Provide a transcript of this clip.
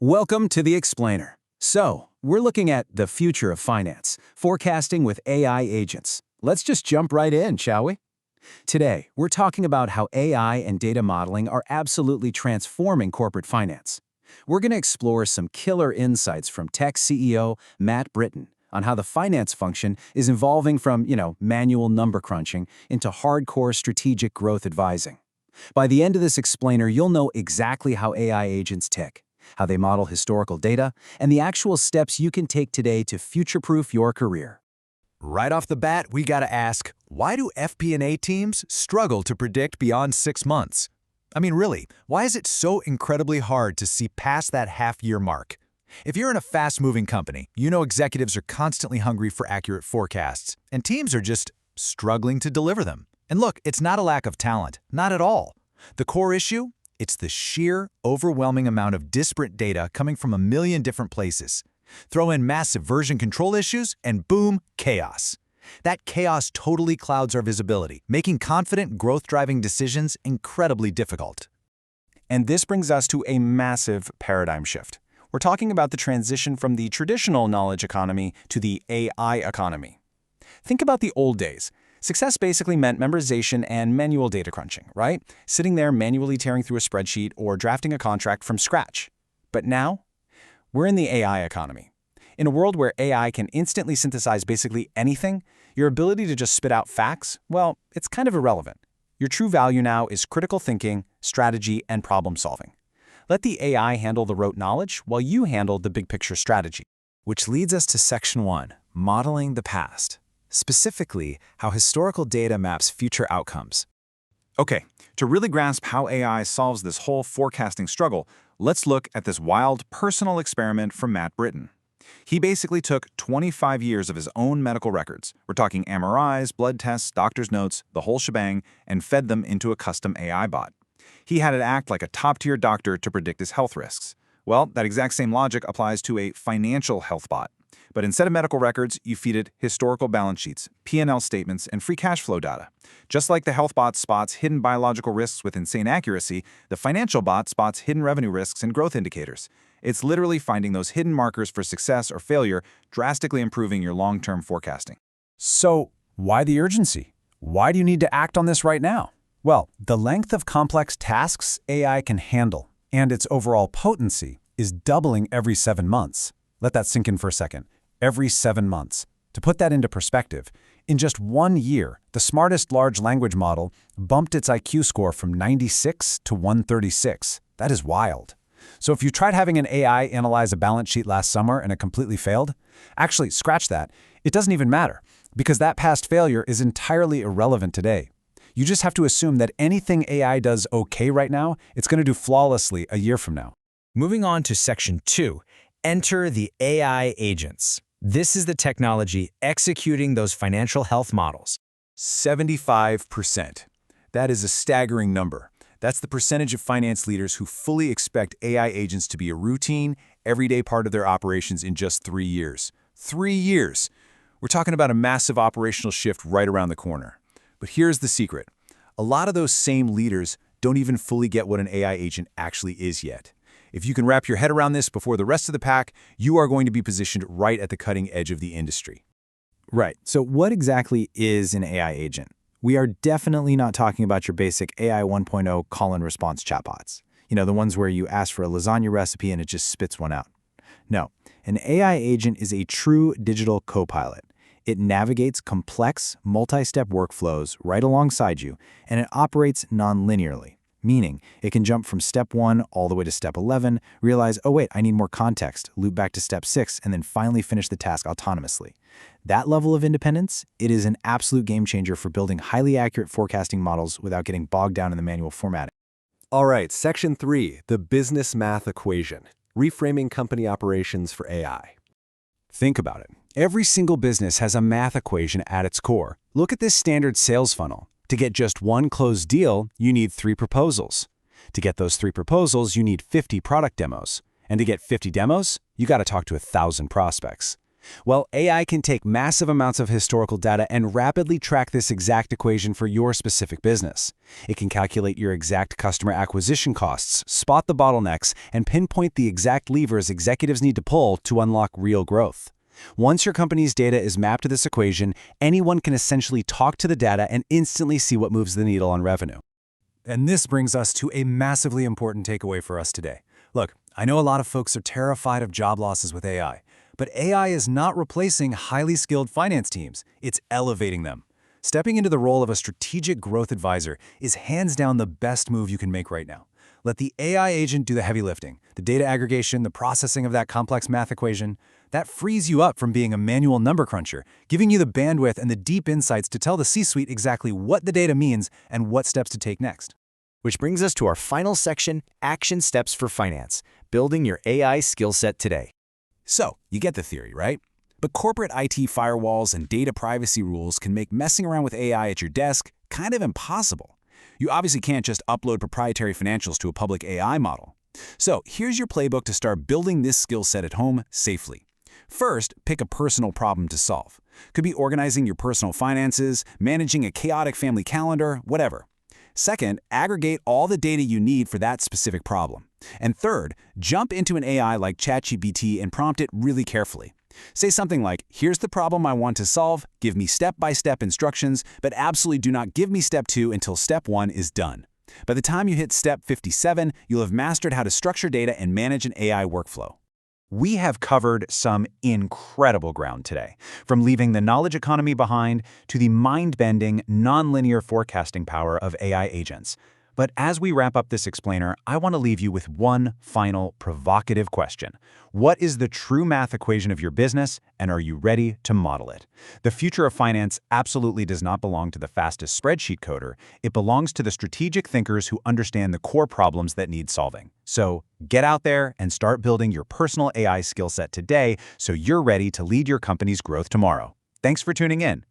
Welcome to The Explainer. So, we're looking at the future of finance, forecasting with AI agents. Let's just jump right in, shall we? Today, we're talking about how AI and data modeling are absolutely transforming corporate finance. We're going to explore some killer insights from tech CEO Matt Britton on how the finance function is evolving from, manual number crunching into hardcore strategic growth advising. By the end of this explainer, you'll know exactly how AI agents tick, how they model historical data, and the actual steps you can take today to future-proof your career. Right off the bat, we gotta ask, why do FP&A teams struggle to predict beyond 6 months? I mean, really, why is it so incredibly hard to see past that half-year mark? If you're in a fast-moving company, you know executives are constantly hungry for accurate forecasts, and teams are just struggling to deliver them. And look, it's not a lack of talent, not at all. The core issue? It's the sheer, overwhelming amount of disparate data coming from a million different places. Throw in massive version control issues, and boom, chaos. That chaos totally clouds our visibility, making confident, growth-driving decisions incredibly difficult. And this brings us to a massive paradigm shift. We're talking about the transition from the traditional knowledge economy to the AI economy. Think about the old days. Success basically meant memorization and manual data crunching, right? Sitting there manually tearing through a spreadsheet or drafting a contract from scratch. But now, we're in the AI economy. In a world where AI can instantly synthesize basically anything, your ability to just spit out facts, well, it's kind of irrelevant. Your true value now is critical thinking, strategy, and problem solving. Let the AI handle the rote knowledge while you handle the big picture strategy. Which leads us to Section 1, Modeling the Past. Specifically, how historical data maps future outcomes. Okay, to really grasp how AI solves this whole forecasting struggle, let's look at this wild personal experiment from Matt Britton. He basically took 25 years of his own medical records, we're talking MRIs, blood tests, doctor's notes, the whole shebang, and fed them into a custom AI bot. He had it act like a top-tier doctor to predict his health risks. Well, that exact same logic applies to a financial health bot. But instead of medical records, you feed it historical balance sheets, P&L statements, and free cash flow data. Just like the health bot spots hidden biological risks with insane accuracy, the financial bot spots hidden revenue risks and growth indicators. It's literally finding those hidden markers for success or failure, drastically improving your long-term forecasting. So, why the urgency? Why do you need to act on this right now? Well, the length of complex tasks AI can handle, and its overall potency, is doubling every 7 months. Let that sink in for a second. Every 7 months. To put that into perspective, in just 1 year, the smartest large language model bumped its IQ score from 96 to 136. That is wild. So if you tried having an AI analyze a balance sheet last summer and it completely failed, actually, scratch that. It doesn't even matter, because that past failure is entirely irrelevant today. You just have to assume that anything AI does okay right now, it's going to do flawlessly a year from now. Moving on to Section 2, enter the AI agents. This is the technology executing those financial health models. 75%. That is a staggering number. That's the percentage of finance leaders who fully expect AI agents to be a routine, everyday part of their operations in just 3 years. 3 years! We're talking about a massive operational shift right around the corner. But here's the secret. A lot of those same leaders don't even fully get what an AI agent actually is yet. If you can wrap your head around this before the rest of the pack, you are going to be positioned right at the cutting edge of the industry. Right. So what exactly is an AI agent? We are definitely not talking about your basic AI 1.0 call-in response chatbots. The ones where you ask for a lasagna recipe and it just spits one out. No, an AI agent is a true digital co-pilot. It navigates complex, multi-step workflows right alongside you, and it operates non-linearly. Meaning, it can jump from step 1 all the way to step 11, realize, oh wait, I need more context, loop back to step 6, and then finally finish the task autonomously. That level of independence, it is an absolute game changer for building highly accurate forecasting models without getting bogged down in the manual formatting. All right, Section 3, the business math equation, reframing company operations for AI. Think about it. Every single business has a math equation at its core. Look at this standard sales funnel. To get just one closed deal, you need 3 proposals. To get those 3 proposals, you need 50 product demos. And to get 50 demos, you got to talk to 1,000 prospects. Well, AI can take massive amounts of historical data and rapidly track this exact equation for your specific business. It can calculate your exact customer acquisition costs, spot the bottlenecks, and pinpoint the exact levers executives need to pull to unlock real growth. Once your company's data is mapped to this equation, anyone can essentially talk to the data and instantly see what moves the needle on revenue. And this brings us to a massively important takeaway for us today. Look, I know a lot of folks are terrified of job losses with AI, but AI is not replacing highly skilled finance teams, it's elevating them. Stepping into the role of a strategic growth advisor is hands down the best move you can make right now. Let the AI agent do the heavy lifting, the data aggregation, the processing of that complex math equation. That frees you up from being a manual number cruncher, giving you the bandwidth and the deep insights to tell the C-suite exactly what the data means and what steps to take next. Which brings us to our final section, Action Steps for Finance, building your AI skill set today. So, you get the theory, right? But corporate IT firewalls and data privacy rules can make messing around with AI at your desk kind of impossible. You obviously can't just upload proprietary financials to a public AI model. So, here's your playbook to start building this skill set at home safely. First, pick a personal problem to solve. Could be organizing your personal finances, managing a chaotic family calendar, whatever. Second, aggregate all the data you need for that specific problem. And third, jump into an AI like ChatGPT and prompt it really carefully. Say something like, here's the problem I want to solve, give me step-by-step instructions, but absolutely do not give me step 2 until step 1 is done. By the time you hit step 57, you'll have mastered how to structure data and manage an AI workflow. We have covered some incredible ground today, from leaving the knowledge economy behind to the mind-bending, nonlinear forecasting power of AI agents. But as we wrap up this explainer, I want to leave you with one final provocative question. What is the true math equation of your business, and are you ready to model it? The future of finance absolutely does not belong to the fastest spreadsheet coder. It belongs to the strategic thinkers who understand the core problems that need solving. So get out there and start building your personal AI skill set today so you're ready to lead your company's growth tomorrow. Thanks for tuning in.